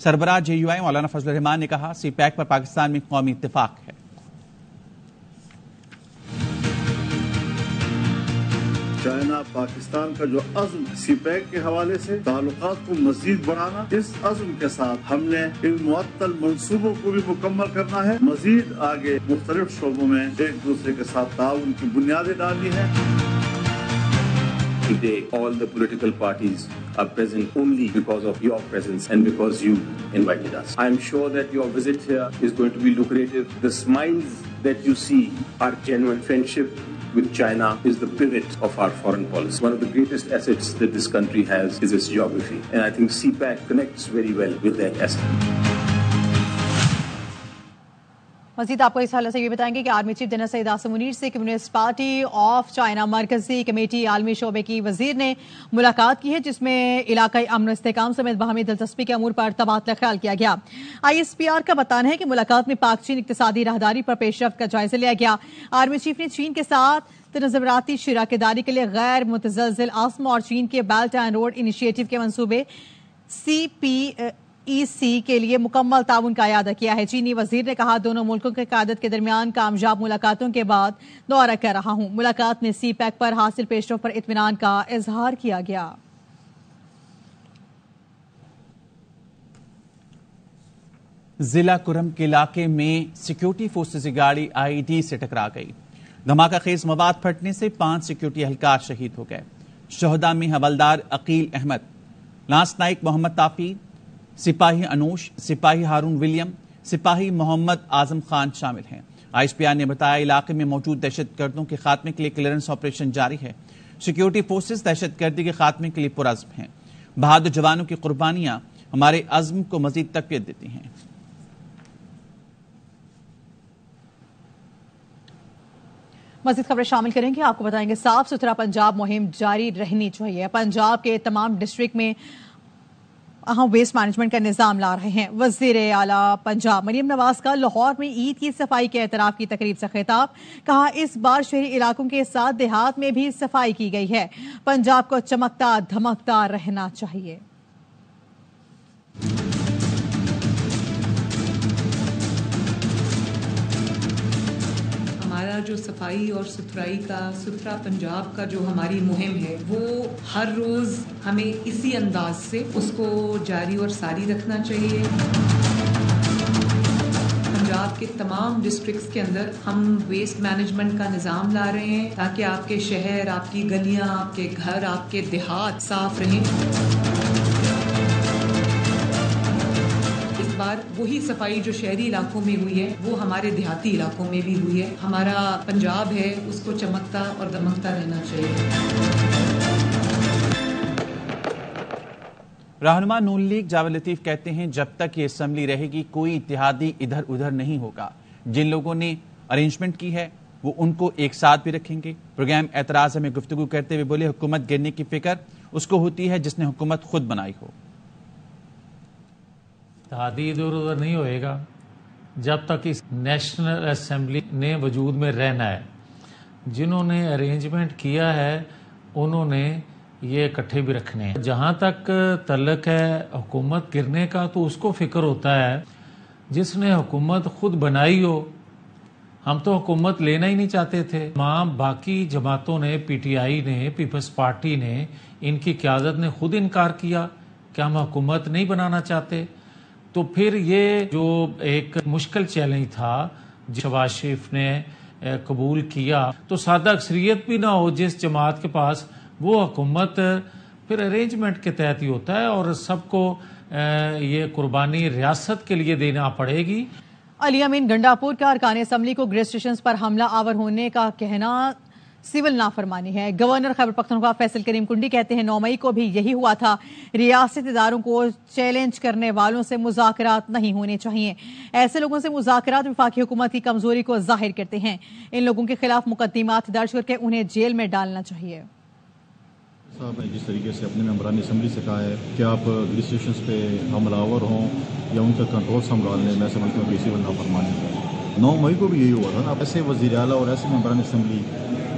سربراہ JUI مولانا فضل الرحمان نے کہا سی پیک پر پاکستان میں قومی اتفاق ہے۔ چائنا پاکستان کا جو عزم سی پیک کے حوالے سے تعلقات کو مزید بڑھانا، اس عزم کے ساتھ ہم نے ان معطل منصوبوں کو بھی مکمل کرنا ہے، مزید آگے مختلف شعبوں میں ایک دوسرے کے ساتھ تعاون کی بنیادیں ڈالنی ہیں۔ Today, all the political parties are present only because of your presence and because you invited us. I am sure that your visit here is going to be lucrative. The smiles that you see are genuine. Friendship with China is the pivot of our foreign policy. One of the greatest assets that this country has is its geography. And I think CPAC connects very well with that asset. مزید آپ کو اس حوالے سے یہ بتائیں گے کہ army chief general Syed Asim Munir سے کمیونسٹ پارٹی آف چائنا مرکزی کمیٹی عالمی شعبے کی وزیر نے ملاقات کی ہے، جس میں علاقائی امن و استحکام سمیت باہمی دلچسپی کے امور پر تبادلہ خیال کیا گیا۔ ISPR کا بتانا ہے کہ ملاقات میں پاک چین اقتصادی راہداری پر پیش رفت کا جائزہ لیا گیا۔ آرمی چیف نے چین کے ساتھ تناظراتی شراکت داری کے لیے غیر متزلزل عزم اور چین کے بیلٹ اینڈ روڈ انیشیٹو کے منصوبے CPEC کے لیے مکمل تعاون کا اعادہ کیا ہے۔ چینی وزیر نے کہا دونوں ملکوں کے قیادت کے درمیان کامیاب ملاقاتوں کے بعد دورہ کر رہا ہوں۔ ملاقات میں سی پیک پر حاصل پیش رفت پر اطمینان کا اظہار کیا گیا۔ ضلع کرم کے علاقے میں سیکیورٹی فورسز کی گاڑی IED سے ٹکرا گئی۔ دھماکہ خیز مواد پھٹنے سے 5 سیکیورٹی اہلکار شہید ہو گئے۔ شہداء میں حوالدار عقیل احمد، لانس نائک محمد تاقی، سپاہی انوش، سپاہی ہارون ولیم، سپاہی محمد اعظم خان شامل ہیں۔ ISPR نے بتایا علاقے میں موجود دہشت گردوں کے خاتمے کے لیے کلیئرنس آپریشن جاری ہے۔ سیکیورٹی فورسز دہشت گردی کے خاتمے کے لیے پرعزم ہیں۔ بہادر جوانوں کی قربانیاں ہمارے عزم کو مزید تقویت دیتی ہیں۔ مزید خبریں شامل کریں گے، آپ کو بتائیں گے صاف ستھرا پنجاب مہم جاری رہنی چاہیے۔ پنجاب کے تمام ڈسٹرکٹ میں اہم ویسٹ مینجمنٹ کا نظام لا رہے ہیں۔ وزیر اعلیٰ پنجاب مریم نواز کا لاہور میں عید کی صفائی کے اعتراف کی تقریب سے خطاب، کہا اس بار شہری علاقوں کے ساتھ دیہات میں بھی صفائی کی گئی ہے۔ پنجاب کو چمکتا دھمکتا رہنا چاہیے۔ ہمارا جو صفائی اور ستھرائی کا ستھرا پنجاب کا جو ہماری مہم ہے وہ ہر روز ہمیں اسی انداز سے اس کو جاری اور ساری رکھنا چاہیے۔ پنجاب کے تمام ڈسٹرکٹس کے اندر ہم ویسٹ مینجمنٹ کا نظام لا رہے ہیں تاکہ آپ کے شہر، آپ کی گلیاں، آپ کے گھر، آپ کے دیہات صاف رہیں۔ بار وہی صفائی جو شہری علاقوں میں ہوئی ہے وہ ہمارے دیہاتی علاقوں میں بھی ہوئی ہے۔ ہمارا پنجاب ہے اس کو چمکتا اور دمکتا رہنا چاہیے۔ رہنما نون لیگ جاوید لطیف کہتے ہیں جب تک یہ اسمبلی رہے گی کوئی اتحادی ادھر ادھر نہیں ہوگا۔ جن لوگوں نے ارینجمنٹ کی ہے وہ ان کو ایک ساتھ بھی رکھیں گے۔ پروگرام اعتراض میں گفتگو کرتے ہوئے بولے حکومت گرنے کی فکر اس کو ہوتی ہے جس نے حکومت خود بنائی ہو۔ اتحادی ادھر ادھر نہیں ہوئے گا جب تک اس نیشنل اسمبلی نے وجود میں رہنا ہے۔ جنہوں نے ارینجمنٹ کیا ہے انہوں نے یہ اکٹھے بھی رکھنے ہیں۔ جہاں تک تعلق ہے حکومت گرنے کا تو اس کو فکر ہوتا ہے جس نے حکومت خود بنائی ہو۔ ہم تو حکومت لینا ہی نہیں چاہتے تھے۔ تمام باقی جماعتوں نے، PTI نے، پیپلز پارٹی نے، ان کی قیادت نے خود انکار کیا کہ ہم حکومت نہیں بنانا چاہتے۔ تو پھر یہ جو ایک مشکل چیلنج تھا شہباز شریف نے قبول کیا تو سادہ اکثریت بھی نہ ہو جس جماعت کے پاس، وہ حکومت پھر ارینجمنٹ کے تحت ہی ہوتا ہے اور سب کو یہ قربانی ریاست کے لیے دینا پڑے گی۔ علی امین گنڈاپور کا ارکان اسمبلی کو گریس اسٹیشنز پر حملہ آور ہونے کا کہنا سول نافرمانی ہے۔ گورنر خیبر پختونخوا فیصل کریم کنڈی کہتے ہیں 9 مئی کو بھی یہی ہوا تھا۔ ریاستی اداروں کو چیلنج کرنے والوں سے مذاکرات نہیں ہونے چاہیے۔ ایسے لوگوں سے مذاکرات وفاقی حکومت کی کمزوری کو ظاہر کرتے ہیں۔ ان لوگوں کے خلاف مقدمات درج کر کے انہیں جیل میں ڈالنا چاہیے۔ صاحب نے جس طریقے سے اپنے ممبران اسمبلی سے کہا ہے کہ آپ گریس اسٹیشنز پہ حملہ آور ہوں یا ان کا کنٹرول سنبھال لیں، میں سمجھتا ہوں کہ اسی سول نافرمانی ہے۔ 9 مئی کو بھی یہی ہوا تھا نا۔ ایسے وزیر اعلیٰ اور ایسے ممبران اسمبلی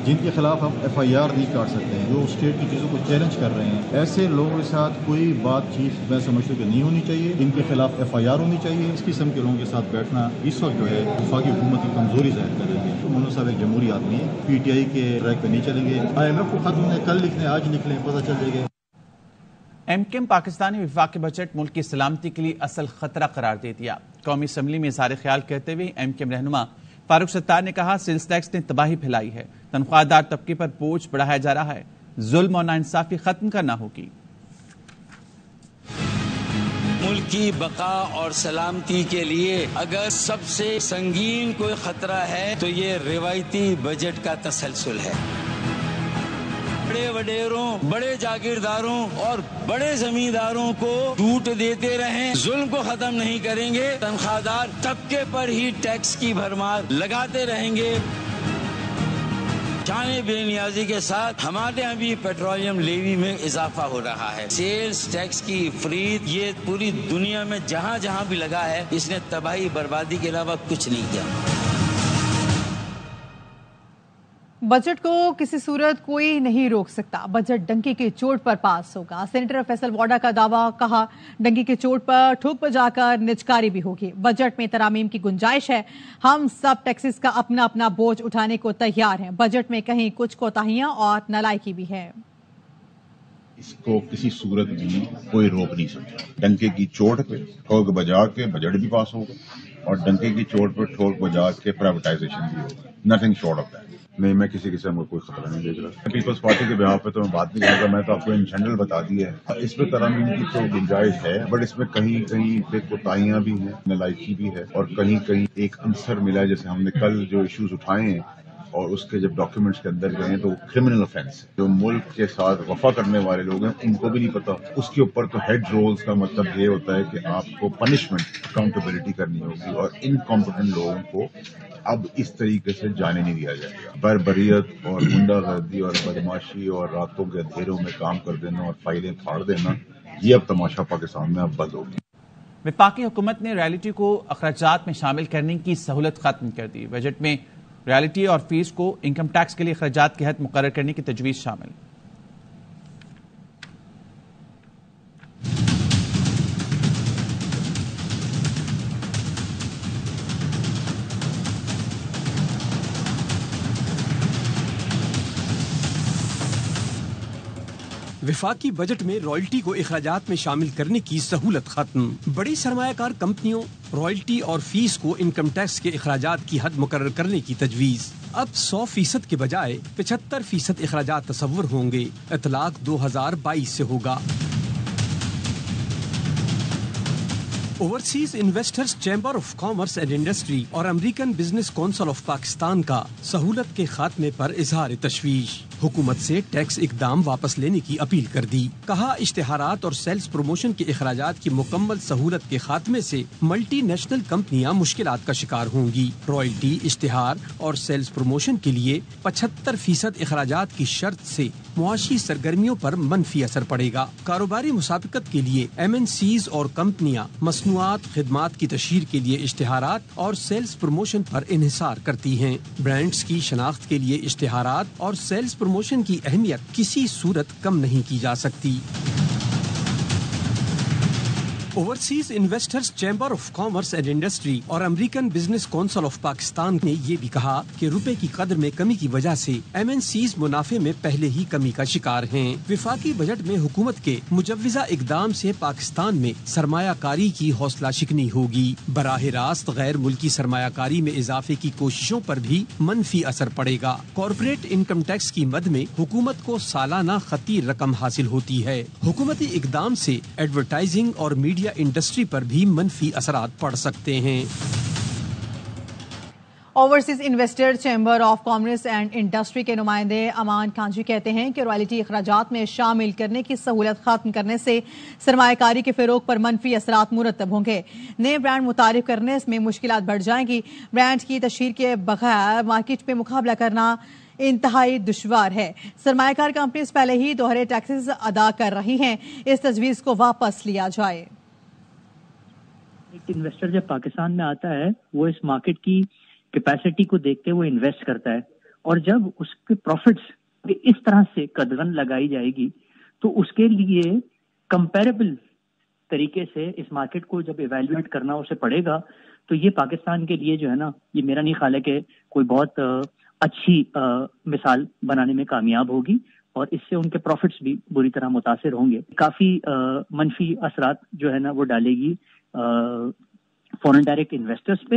جن کے خلاف ہم FIR نہیں کاٹ سکتے ہیں، جو اسٹیٹ کی چیزوں کو چیلنج کر رہے ہیں، ایسے لوگوں کے ساتھ کوئی بات چیت میں سمجھتا ہوں کہ نہیں ہونی چاہیے. ان کے خلاف FIR ہونی چاہیے. اس قسم کے لوگوں کے ساتھ بیٹھنا اس وقت جو ہے وفاقی حکومت کی کمزوری ظاہر کر رہی ہے. مولانا صاحب ایک جمہوری آدمی ہے، PTI کے ٹریک پہ نہیں چلیں گے. IMF کو خط انہیں کل لکھنے آج لکھ لیں، پتہ چل جائے گا. MKM پاکستانی وفاقی بجٹ ملک کی سلامتی کے لیے اصل خطرہ قرار دے دیا. قومی اسمبلی میں اظہار خیال کرتے ہوئے MKM رہنما فاروق ستار نے کہا سیلز ٹیکس نے تباہی پھیلائی ہے، تنخواہ دار طبقے پر بوجھ بڑھایا جا رہا ہے، ظلم اور ناانصافی ختم کرنا ہوگی. ملک کی بقا اور سلامتی کے لیے اگر سب سے سنگین کوئی خطرہ ہے تو یہ روایتی بجٹ کا تسلسل ہے. بڑے وڈیروں، بڑے جاگیرداروں اور بڑے زمینداروں کو چھوٹ دیتے رہیں، ظلم کو ختم نہیں کریں گے، تنخواہ دار طبقے پر ہی ٹیکس کی بھرمار لگاتے رہیں گے. شان بے نیازی کے ساتھ ہمارے یہاں بھی پیٹرولیم لیوی میں اضافہ ہو رہا ہے. سیلز ٹیکس کی فرید یہ پوری دنیا میں جہاں جہاں بھی لگا ہے، اس نے تباہی بربادی کے علاوہ کچھ نہیں کیا. بجٹ کو کسی صورت کوئی نہیں روک سکتا، بجٹ ڈنکی کی چوٹ پر پاس ہوگا. سینیٹر فیصل واڈا کا دعویٰ، کہا ڈنکی کی چوٹ پر ٹھوک بجا کر نجکاری بھی ہوگی. بجٹ میں ترامیم کی گنجائش ہے، ہم سب ٹیکسز کا اپنا اپنا بوجھ اٹھانے کو تیار ہیں. بجٹ میں کہیں کچھ کوتاہیاں اور نالائکی بھی ہے. اس کو کسی صورت بھی کوئی روک نہیں سکتا. ڈنکے کی چوٹ پہ ٹھوک بجا کے بجٹ بھی پاس ہوگا اور ڈنکے کی چوٹ پہ ٹھوک بجا کے پرائیویٹائزیشن بھی ہوگا. Nothing short of that. نہیں، میں کسی قسم کا کوئی خطرہ نہیں دیکھ رہا. پیپلز پارٹی کے بیان پہ تو میں بات نہیں کروں گا. میں تو آپ کو ان جنرل بتا دیا ہے. اس میں ترامیم کی تو گنجائش ہے، بٹ اس میں کہیں کہیں پہ کوتاہیاں بھی ہیں، نالائکی بھی ہے، اور کہیں کہیں ایک عنصر ملا ہے. جیسے ہم نے کل جو ایشوز اٹھائے ہیں اور اس کے جب ڈاکیومنٹس کے اندر گئے ہیں تو وہ کرمنل افینس ہے. جو ملک کے ساتھ وفا کرنے والے لوگ ہیں ان کو بھی نہیں پتا. اس کے اوپر تو ہیڈ رولز کا مطلب یہ ہوتا ہے کہ آپ کو پنشمنٹ اکاؤنٹیبلٹی کرنی ہوگی، اور انکمپٹنٹ لوگوں کو اب اس طریقے سے جانے نہیں دیا جائے گا. بربریت اور غنڈہ گردی اور بدماشی اور راتوں کے اندھیروں میں کام کر دینا اور فائلیں پھاڑ دینا، یہ اب تماشا پاکستان میں اب بند ہوگی. وفاقی حکومت نے ریالٹی کو اخراجات میں شامل کرنے کی سہولت ختم کر دی. بجٹ میں ریالٹی اور فیس کو انکم ٹیکس کے لیے اخراجات کے حد مقرر کرنے کی تجویز شامل. وفاقی بجٹ میں رائلٹی کو اخراجات میں شامل کرنے کی سہولت ختم. بڑی سرمایہ کار کمپنیوں رائلٹی اور فیس کو انکم ٹیکس کے اخراجات کی حد مقرر کرنے کی تجویز. اب 100% کے بجائے 75% اخراجات تصور ہوں گے. اطلاق 2022 سے ہوگا. Overseas investors chamber of commerce and industry اور American business council of Pakistan کا سہولت کے خاتمے پر اظہار تشویش. حکومت سے ٹیکس اقدام واپس لینے کی اپیل کر دی. کہا اشتہارات اور سیلز پروموشن کے اخراجات کی مکمل سہولت کے خاتمے سے ملٹی نیشنل کمپنیاں مشکلات کا شکار ہوں گی. رائلٹی، اشتہار اور سیلز پروموشن کے لیے 75% اخراجات کی شرط سے معاشی سرگرمیوں پر منفی اثر پڑے گا. کاروباری مسابقت کے لیے MNCs اور کمپنیاں مصنوعات، خدمات کی تشہیر کے لیے اشتہارات اور سیلز پروموشن پر انحصار کرتی ہیں. برانڈز کی شناخت کے لیے اشتہارات اور سیلز پروموشن کی اہمیت کسی صورت کم نہیں کی جا سکتی. Overseas investors chamber of commerce and industry اور American business council of Pakistan نے یہ بھی کہا کہ روپے کی قدر میں کمی کی وجہ سے MNCs منافع میں پہلے ہی کمی کا شکار ہیں. وفاقی بجٹ میں حکومت کے مجوزہ اقدام سے پاکستان میں سرمایہ کاری کی حوصلہ شکنی ہوگی. براہ راست غیر ملکی سرمایہ کاری میں اضافے کی کوششوں پر بھی منفی اثر پڑے گا. کارپوریٹ انکم ٹیکس کی مد میں حکومت کو سالانہ خطی رقم حاصل ہوتی ہے. حکومتی اقدام سے ایڈورٹائزنگ اور میڈیا انڈسٹری پر بھی منفی اثرات پڑ سکتے ہیں. Overseas investor chamber of commerce and industry کے نمائندے امان کانجی کہتے ہیں کہ رائلٹی اخراجات میں شامل کرنے کی سہولت ختم کرنے سے سرمایہ کاری کے فروغ پر منفی اثرات مرتب ہوں گے. نئے برانڈ متعارف کرنے میں مشکلات بڑھ جائیں گی. برانڈ کی تشہیر کے بغیر مارکیٹ میں مقابلہ کرنا انتہائی دشوار ہے. سرمایہ کار کمپنیز پہلے ہی دوہرے ٹیکسز ادا کر رہی ہیں. اس تجویز کو واپس لیا جائے. ایک انویسٹر جب پاکستان میں آتا ہے وہ اس مارکیٹ کی کیپیسٹی کو دیکھتے وہ انویسٹ کرتا ہے اور جب اس کے پروفٹس پہ اس طرح سے قدغن لگائی جائے گی تو اس کے لیے کمپیریبل طریقے سے اس مارکیٹ کو جب ایویلویٹ کرنا اسے پڑے گا تو یہ پاکستان کے لیے جو ہے نا یہ میرا نہیں خیال ہے کہ کوئی بہت اچھی مثال بنانے میں کامیاب ہوگی اور اس سے ان کے پروفٹس بھی بری طرح متاثر ہوں گے. کافی منفی اثرات جو ہے نا وہ ڈالے گی فورن ڈائریکٹ انویسٹرز پہ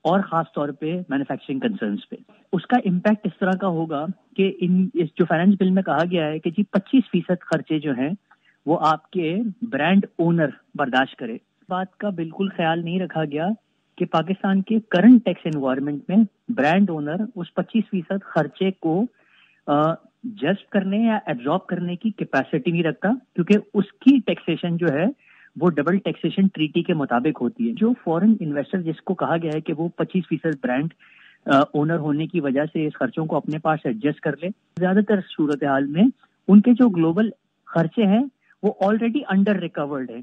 اور خاص طور پہ مینوفیکچرنگ کنسرنز پہ. اس کا امپیکٹ اس طرح کا ہوگا کہ اس جو فائنانس بل میں کہا گیا ہے کہ جی 25% خرچے جو ہیں وہ آپ کے برانڈ اونر برداشت کرے. بات کا بالکل خیال نہیں رکھا گیا کہ پاکستان کے کرنٹ ٹیکس انوائرمنٹ میں برانڈ اونر اس 25% خرچے کو جسٹ کرنے یا ایبزارب کرنے کی کیپیسٹی نہیں رکھتا, کیونکہ اس کی ٹیکسیشن جو ہے وہ ڈبل ٹیکسیشن ٹریٹی کے مطابق ہوتی ہے. جو فورن انویسٹر جس کو کہا گیا ہے کہ وہ 25% برانڈ اونر ہونے کی وجہ سے اس خرچوں کو اپنے پاس ایڈجسٹ کر لے, زیادہ تر صورتحال میں ان کے جو گلوبل خرچے ہیں وہ آلریڈی انڈر ریکورڈ ہے.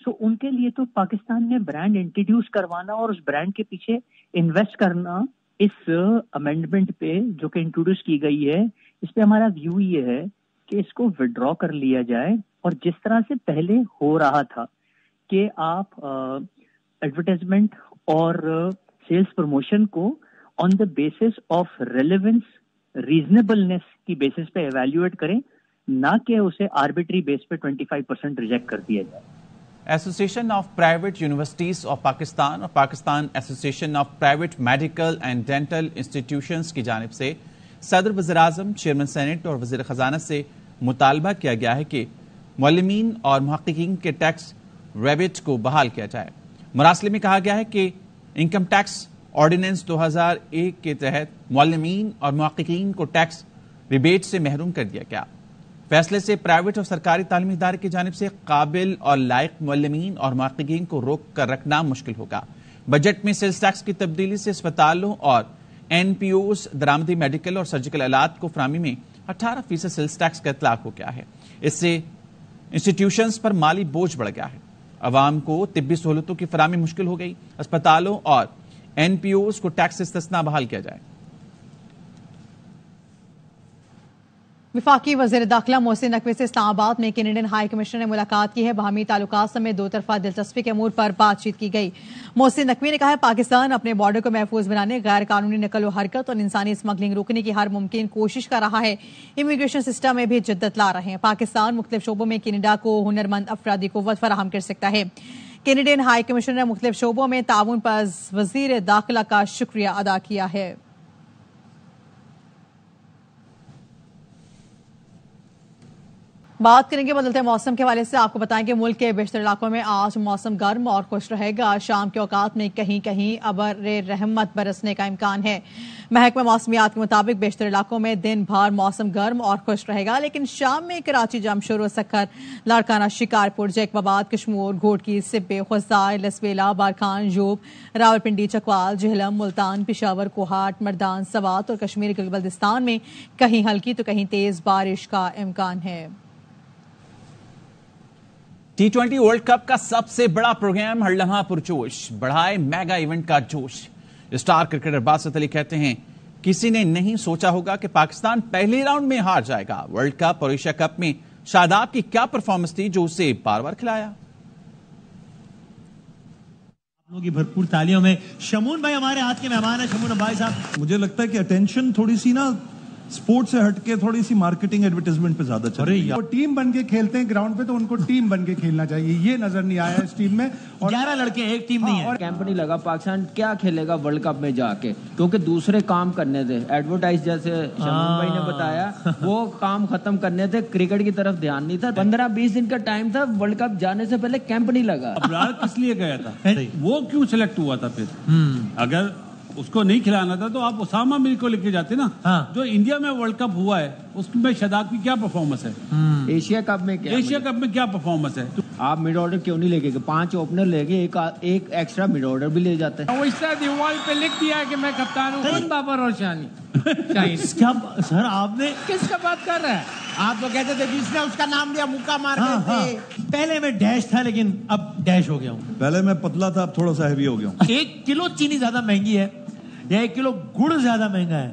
سو ان کے لیے تو پاکستان میں برانڈ انٹروڈیوس کروانا اور اس برانڈ کے پیچھے انویسٹ کرنا اس امینڈمنٹ پہ جو کہ انٹروڈیوس کی گئی ہے اس پہ ہمارا ویو یہ ہے کہ اس کو ودرا کر لیا جائے اور جس طرح سے پہلے ہو رہا تھا کہ آپ ایڈورٹائزمنٹ اور سیلز پروموشن کو آن دا بیسس آف ریلیونس ریزنیبلنس کی بیسس پہ ایویلیویٹ کریں, نہ کہ اسے آربیٹری بیس پہ 25% ریجیکٹ کر دیا جائے. Association of private universities of Pakistan اور Pakistan association of private medical and dental institutions کی جانب سے صدر وزیراعظم, چیئرمین سینٹ اور وزیر خزانہ سے مطالبہ کیا گیا ہے کہ معلمین اور محققین کے ٹیکس ریبیٹ کو بحال کیا جائے. مراسلے میں کہا گیا ہے کہ انکم ٹیکس آرڈیننس 2001 کے تحت معلمین اور محققین کو ٹیکس ریبیٹ سے محروم کر دیا گیا. فیصلے سے پرائیویٹ اور سرکاری تعلیمی ادارے کی جانب سے قابل اور لائق معلمین اور محققین کو روک کر رکھنا مشکل ہوگا. بجٹ میں سیلز ٹیکس کی تبدیلی سے اسپتالوں اور این پی اوز درآمدی میڈیکل اور سرجیکل آلات کو فراہمی میں 18% سیلز ٹیکس کا اطلاق ہو گیا ہے. اس سے انسٹیٹیوشنز پر مالی بوجھ بڑھ گیا ہے. عوام کو طبی سہولتوں کی فراہمی مشکل ہو گئی. اسپتالوں اور این پی اوز کو ٹیکس استثناء بحال کیا جائے. وفاقی وزیر داخلہ محسن نقوی سے اسلام آباد میں کینیڈین ہائی کمشنر نے ملاقات کی ہے. باہمی تعلقات سمیت دو طرفہ دلچسپی کے امور پر بات چیت کی گئی. محسن نقوی نے کہا ہے پاکستان اپنے بارڈر کو محفوظ بنانے, غیر قانونی نقل و حرکت اور انسانی اسمگلنگ روکنے کی ہر ممکن کوشش کر رہا ہے. امیگریشن سسٹم میں بھی جدت لا رہے ہیں. پاکستان مختلف شعبوں میں کینیڈا کو ہنرمند افرادی قوت فراہم کر سکتا ہے. کینیڈین ہائی کمشنر نے مختلف شعبوں میں تعاون پر وزیر داخلہ کا شکریہ ادا کیا ہے. بات کریں گے بدلتے موسم کے حوالے سے. آپ کو بتائیں کہ ملک کے بیشتر علاقوں میں آج موسم گرم اور خوش رہے گا. شام کے اوقات میں کہیں کہیں ابر رحمت برسنے کا امکان ہے. محکمہ موسمیات کے مطابق بیشتر علاقوں میں دن بھر موسم گرم اور خوش رہے گا, لیکن شام میں کراچی, جمشید, سکھر, لاڑکانہ, شکارپور, جیک آباد, کشمور, گھوٹکی, سبے, خزائے, لسویلا, بارکھان, جوب, راولپنڈی, چکوال, جہلم, ملتان, پشاور, کوہاٹ, مردان, سوات اور کشمیر کے بلتستان میں کہیں ہلکی تو کہیں تیز بارش کا امکان ہے. T20 ورلڈ کپ کا سب سے بڑا پروگرام ہر لمحہ پرجوش, بڑھائے میگا ایونٹ کا جوش. اسٹار کرکٹر باسط علی کہتے ہیں کسی نے نہیں سوچا ہوگا کہ پاکستان پہلے راؤنڈ میں ہار جائے گا. ورلڈ کپ اور ایشیا کپ میں شاداب کی کیا پرفارمنس تھی جو اسے بار بار کھلایا. آپ لوگوں کی بھرپور تالیوں میں شمون بھائی ہمارے ہاتھ کے مہمان ہیں. شمون بھائی صاحب, مجھے لگتا ہے کہ اٹینشن تھوڑی سی نا سپورٹ سے ہٹ کے تھوڑی سی مارکیٹنگ ایڈورٹائزمنٹ پہ زیادہ چل رہی ہے. وہ ٹیم بن کے کھیلتے ہیں گراؤنڈ پہ تو ان کو ٹیم بن کے کھیلنا چاہیے, یہ نظر نہیں آیا اس ٹیم میں. 11 لڑکے ایک ٹیم نہیں ہے. کیمپ نہیں لگا, پاکستان کیا کھیلے گا ورلڈ کپ میں جا کے, کیونکہ دوسرے کام کرنے تھے. ایڈورٹائز جیسے شمون بھائی نے بتایا وہ کام ختم کرنے تھے, کرکٹ کی طرف دھیان نہیں تھا. 15-20 دن کا ٹائم تھا, ورلڈ کپ جانے سے پہلے کیمپ نہیں لگا. ابرار کس لیے گیا تھا, وہ کیوں سلیکٹ ہوا تھا پھر؟ اگر اس کو نہیں کھلانا تھا تو آپ اسامہ میر کو لے کے جاتے نا. جو انڈیا میں ورلڈ کپ ہوا ہے اس میں شاداب کی کیا پرفارمنس ہے, ایشیا کپ میں کیا پرفارمنس ہے. آپ مڈ آرڈر کیوں نہیں لے کے, 5 اوپنر لے کے ایک ایکسٹرا مڈ آرڈر بھی لے جاتے ہیں. وہ اس طرح دیوال پہ لکھ دیا ہے کہ میں کپتان ہوں, بابر اور شانی. سر آپ نے کس کا بات کر رہا ہے؟ آپ تو کہتے تھے جس نے اس کا نام دیا مکہ مار کے. پہلے میں ڈیش تھا لیکن اب ڈیش ہو گیا ہوں. پہلے میں پتلا تھا, اب تھوڑا سا ہیوی ہو گیا ہوں. 1 کلو چینی زیادہ مہنگی ہے یا 1 کلو گڑ زیادہ مہنگا ہے؟